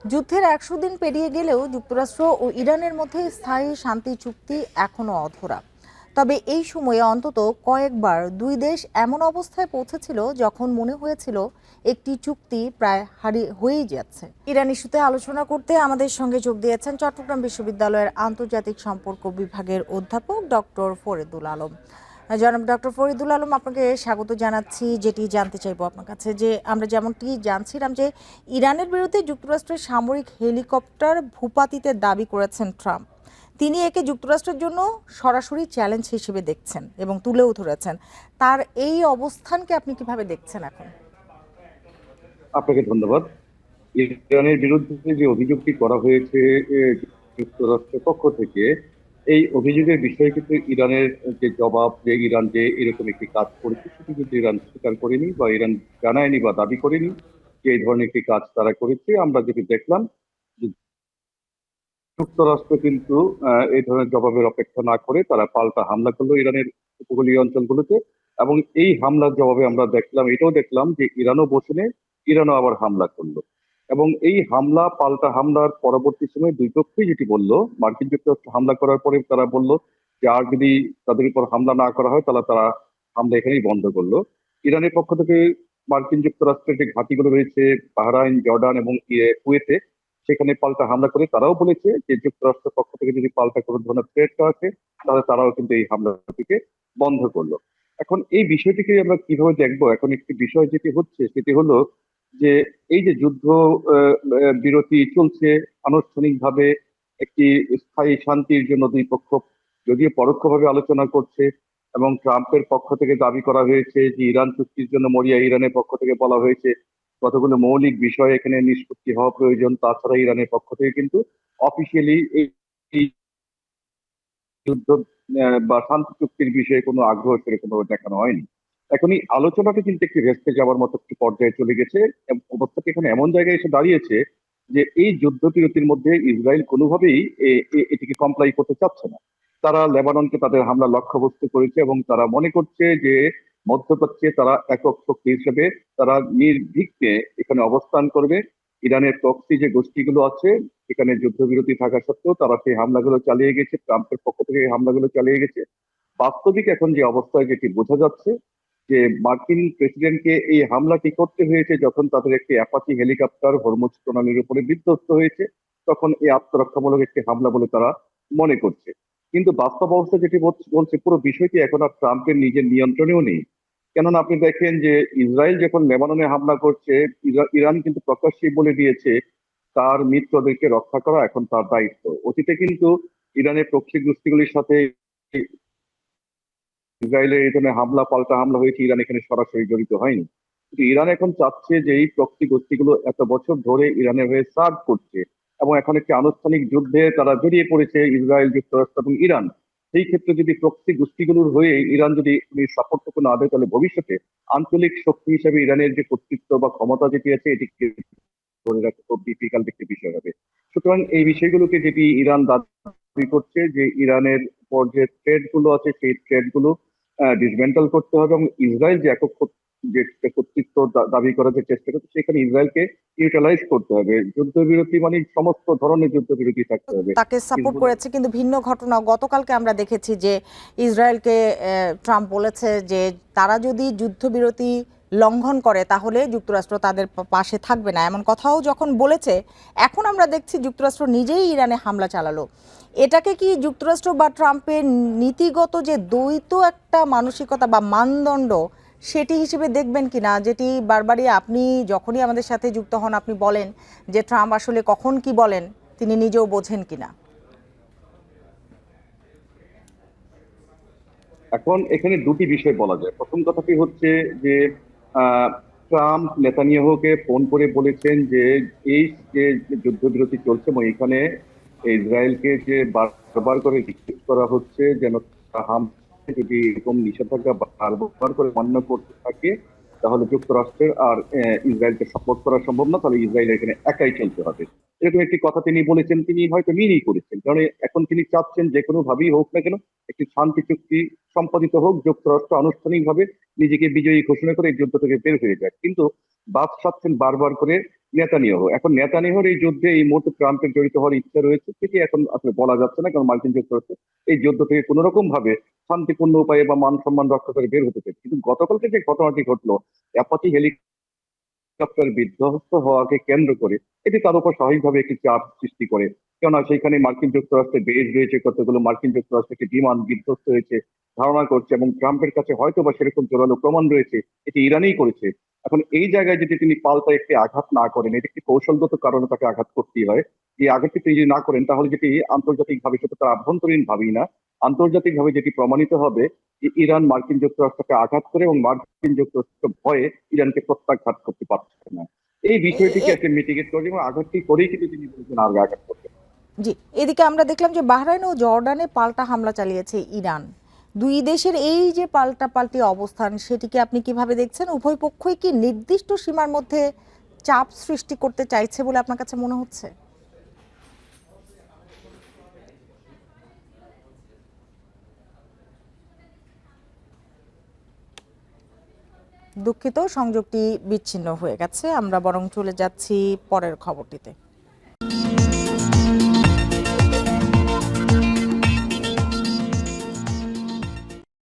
যুদ্ধের ১০০ দিন পেরিয়ে গেলেও যুক্তরাষ্ট্র ও ইরানের মধ্যে স্থায়ী শান্তি চুক্তি এখনো অধরা। তবে এই সময়ে অন্তত কয়েকবার দুই দেশ এমন অবস্থায় পৌঁছেছিল যখন মনে হয়েছিল একটি চুক্তি প্রায় হয়েই যাচ্ছে। ইরান ইস্যুতে আলোচনা করতে আমাদের সঙ্গে যোগ দিয়েছেন চট্টগ্রাম বিশ্ববিদ্যালয়ের আন্তর্জাতিক সম্পর্ক বিভাগের অধ্যাপক ডক্টর ফরিদুল আলম। জনাব ডক্টর ফরিদুল আলম, আপনাকে স্বাগত জানাচ্ছি। যেটি জানতে চাইবো আপনার কাছে, যে আমরা যেমনটি জানছিলাম যে ইরানের বিরুদ্ধে যুক্তরাষ্ট্রের সামরিক হেলিকপ্টার ভূপাতিতে দাবি করেছেন ট্রাম্প। তিনি একে যুক্তরাষ্ট্রের জন্য সরাসরি চ্যালেঞ্জ হিসেবে দেখছেন এবং তুলেও ধরেছেন। তার এই অবস্থানকে আপনি কিভাবে দেখছেন এখন? আপনাকে ধন্যবাদ। ইরানের বিরুদ্ধে যে অভিযোগটি করা হয়েছে যুক্তরাষ্ট্রের পক্ষ থেকে, এই অভিযোগের বিষয়ে কিন্তু ইরানের যে জবাব, যে ইরান যে এরকম একটি কাজ করেছে সেটি কিন্তু ইরান স্বীকার করেনি বা ইরান জানায়নি বা দাবি করেনি যে এই ধরনের একটি কাজ তারা করেছে। আমরা যেটি দেখলাম যে যুক্তরাষ্ট্র কিন্তু এই ধরনের জবাবের অপেক্ষা না করে তারা পাল্টা হামলা করলো ইরানের উপকূলীয় অঞ্চলগুলোতে। এবং এই হামলার জবাবে আমরা এটাও দেখলাম যে ইরানও বসে নেই, ইরানও আবার হামলা করলো। এবং এই পাল্টা হামলার পরবর্তী সময়ে দুই পক্ষই যেটি বললো, মার্কিন যুক্তরাষ্ট্র হামলা করার পরে তারা বলল যে আর যদি তাদের উপর হামলা না করা হয় তাহলে তারা হামলা এখানেই বন্ধ করলো। ইরানের পক্ষ থেকে মার্কিন যুক্তরাষ্ট্রের যে ঘাঁটিগুলো রয়েছে বাহরাইন, জর্ডান এবং কুয়েতে, সেখানে পাল্টা হামলা করে তারাও বলেছে যে যুক্তরাষ্ট্রের পক্ষ থেকে যদি পাল্টা কোনো ধরনের থ্রেট আছে তাহলে তারাও কিন্তু এই হামলাটিকে বন্ধ করলো। এখন এই বিষয়টিকে আমরা কিভাবে দেখবো? এখন একটি বিষয় যেটি হচ্ছে সেটি হলো যে এই যে যুদ্ধ বিরতি চলছে, আনুষ্ঠানিকভাবে একটি স্থায়ী শান্তির জন্য দুই পক্ষ যদিও পরোক্ষভাবে আলোচনা করছে, এবং ট্রাম্পের পক্ষ থেকে দাবি করা হয়েছে যে ইরান চুক্তির জন্য মরিয়া, ইরানের পক্ষ থেকে বলা হয়েছে কতগুলো মৌলিক বিষয় এখানে নিষ্পত্তি হওয়া প্রয়োজন। তাছাড়া ইরানের পক্ষ থেকে কিন্তু অফিসিয়ালি এই যুদ্ধ বা শান্তি চুক্তির বিষয়ে কোনো আগ্রহ সেরকম ভাবে দেখানো হয়নি। এখন এই আলোচনাটা কিন্তু একটি ভেস্তে যাওয়ার মতো একটি পর্যায়ে চলে গেছে। অবস্থাটা এখানে এমন জায়গায় এসে দাঁড়িয়েছে যে এই যুদ্ধবিরতির মধ্যে ইসরায়েল কোনোভাবেই এটিকে কমপ্লাই করতে চাচ্ছে না। তারা লেবাননকে তাদের হামলা লক্ষ্যবস্তু করেছে এবং তারা মনে করছে যে মধ্যপ্রাচ্যে তারা একক শক্তি হিসেবে তারা নির্ভীককে এখানে অবস্থান করবে। ইরানের প্রক্সি যে গোষ্ঠীগুলো আছে এখানে যুদ্ধবিরতি থাকা সত্ত্বেও তারা সেই হামলাগুলো চালিয়ে গেছে, ট্রাম্পের পক্ষ থেকে এই হামলাগুলো চালিয়ে গেছে। বাস্তবিক এখন যে অবস্থায় যেটি বোঝা যাচ্ছে যে মার্কিন প্রেসিডেন্টকে এই হামলাটি করতে হয়েছে যখন তাদের একটি অ্যাপাচি হেলিকপ্টার হরমুজ প্রণালীর উপরে বিধ্বস্ত হয়েছে, তখন এই আত্মরক্ষামূলক একটি হামলা বলে তারা মনে করছে। কিন্তু বাস্তব অবস্থা যেটি বলছে পুরো বিষয়টি এখন আর ট্রাম্পের নিজের নিয়ন্ত্রণেও নেই। কেননা আপনি দেখেন যে ইসরায়েল যখন লেবাননে হামলা করছে, ইরান কিন্তু প্রকাশ্যেই বলে দিয়েছে তার মিত্রদেরকে রক্ষা করা এখন তার দায়িত্ব। অতীতে কিন্তু ইরানের প্রক্সি গোষ্ঠীগুলির সাথে ইসরায়েলের এই ধরনের পাল্টা হামলা হয়েছে, ইরান এখানে সরাসরি জড়িত হয়নি। কিন্তু ইরান এখন চাচ্ছে যে এই প্রক্সি গোষ্ঠীগুলো এত বছর ধরে ইরানের হয়ে সার্ভ করছে এবং এখন একটি আনুষ্ঠানিক যুদ্ধে তারা জড়িয়ে পড়েছে, ইসরায়েল, যুক্তরাষ্ট্র এবং ইরান। সেই ক্ষেত্রে যদি প্রক্সি গোষ্ঠীগুলোর হয়ে ইরান যদি সাপোর্টটুকু না দেয় তাহলে ভবিষ্যতে আঞ্চলিক শক্তি হিসেবে ইরানের যে কর্তৃত্ব বা ক্ষমতা যেটি আছে এটিকে ধরে রাখা খুব ডিফিকাল্ট একটি বিষয় হবে। সুতরাং এই বিষয়গুলোকে যেটি ইরান দাবি করছে যে ইরানের পর যে ট্রেড গুলো আছে সেই ট্রেড গুলো ডিসমেন্টাল করতে হবে, এবং ইসরায়েল যে একক যে কর্তৃত্ব দাবি করার যে চেষ্টা করছে সেখানে ইসরায়েলকে ইউটিলাইজ করতে হবে। যুদ্ধবিরতি মানে সমস্ত ধরনের যুদ্ধবিরতি থাকতে হবে। তাকে সাপোর্ট করেছে, কিন্তু ভিন্ন ঘটনা গতকালকে আমরা দেখেছি যে ইসরায়েলকে ট্রাম্প বলেছে যে তারা যদি যুদ্ধবিরতি লঙ্ঘন করে তাহলে যুক্তরাষ্ট্র তাদের পাশে থাকবে না, এমন কথাও যখন বলেছে, এখন আমরা দেখছি যুক্তরাষ্ট্র নিজেই ইরানে হামলা চালালো। এটাকে কি যুক্তরাষ্ট্র বা ট্রাম্পের নীতিগত যে দ্বৈত একটা মানসিকতা বা মানদণ্ড সেটি হিসেবে দেখবেন কিনা, যেটি বারবারই আপনি যখনই আমাদের সাথে যুক্ত হন আপনি বলেন যে ট্রাম্প আসলে কখন কি বলেন তিনি নিজেও বোঝেন কিনা? এখন এখানে দুটি বিষয় বলা যায়। প্রথম কথাটি হচ্ছে যে আহ, ট্রাম্প নেতানিয়াহুকে ফোন করে বলেছেন যে এই যে যুদ্ধবিরতি চলছে এবং এখানে ইসরায়েলকে যে বারবার করে রিকোয়েস্ট করা হচ্ছে যেন যদি এরকম নিষেধাজ্ঞা বারবার করে মান্য করতে থাকে তাহলে যুক্তরাষ্ট্রের আর ইসরায়েলকে সাপোর্ট করা সম্ভব না, তাহলে ইসরায়েল এখানে একাই চলতে হবে। এরকম একটি কথা তিনি বলেছেন, তিনি হয়তো মিনই করেছেন, কারণ এখন তিনি চাচ্ছেন যে কোনো ভাবেই হোক না কেন একটি শান্তি চুক্তি সম্পাদিত হোক, যুক্তরাষ্ট্র আনুষ্ঠানিকভাবে নিজেকে বিজয়ী ঘোষণা করে এই যুদ্ধ থেকে বের হয়ে যায়। কিন্তু বাদ সাধছেন বারবার করে নেতানিয়াহু। এখন নেতানিয়াহুর এই যুদ্ধে এই মুহূর্তে ট্রাম্পের জড়িত হওয়ার ইচ্ছা রয়েছে সেটি এখন আসলে বলা যাচ্ছে না, কারণ মার্কিন যুক্তরাষ্ট্র এই যুদ্ধ থেকে কোন রকম ভাবে শান্তিপূর্ণ উপায়ে বা মান সম্মান রক্ষা করে বের হতে চায়। কিন্তু গতকালকে যে ঘটনাটি ঘটলো, অ্যাপাচি হেলিকপ্টার বিধ্বস্ত হওয়াকে কেন্দ্র করে এটি তার উপর স্বাভাবিকভাবে একটি চাপ সৃষ্টি করে। কেননা সেখানে মার্কিন যুক্তরাষ্ট্রের বেজ রয়েছে, কতগুলো মার্কিন যুক্তরাষ্ট্রের একটি বিমান বিধ্বস্ত হয়েছে ধারণা করছে, এবং ট্রাম্পের কাছে হয়তো বা সেরকম জোরালো প্রমাণ রয়েছে এটি ইরানই করেছে। এখন এই জায়গায় যদি তিনি পাল্টা একটি আঘাত না করেন, এটি একটি কৌশলগত কারণে তাকে আঘাত করতেই হয়। এই আঘাতটি তিনি যদি না করেন তাহলে যেটি আন্তর্জাতিক ভাবে, শুধু তার আভ্যন্তরীণ ভাবেই না, আন্তর্জাতিক ভাবে যেটি প্রমাণিত হবে যে ইরান মার্কিন যুক্তরাষ্ট্রকে আঘাত করে এবং মার্কিন যুক্তরাষ্ট্র ভয়ে ইরানকে প্রত্যাঘাত করতে পারছে না। এই এ- বিষয়টিকে এ- একটা মিটিগেট করে এবং আঘাতটি করেই কিন্তু তিনি বলেছেন আগে আঘাত করবেন। জি, এদিকে আমরা দেখলাম যে বাহরাইন ও জর্ডানে পাল্টা হামলা চালিয়েছে ইরান। দুই দেশের এই যে পাল্টাপাল্টি অবস্থান, সেটিকে আপনি কিভাবে দেখছেন? উভয় পক্ষই কি নির্দিষ্ট সীমার মধ্যে চাপ সৃষ্টি করতে চাইছে বলে আপনার কাছে মনে হচ্ছে? দুঃখিত, সংযোগটি বিচ্ছিন্ন হয়ে গেছে। আমরা বরং চলে যাচ্ছি পরের খবরটিতে।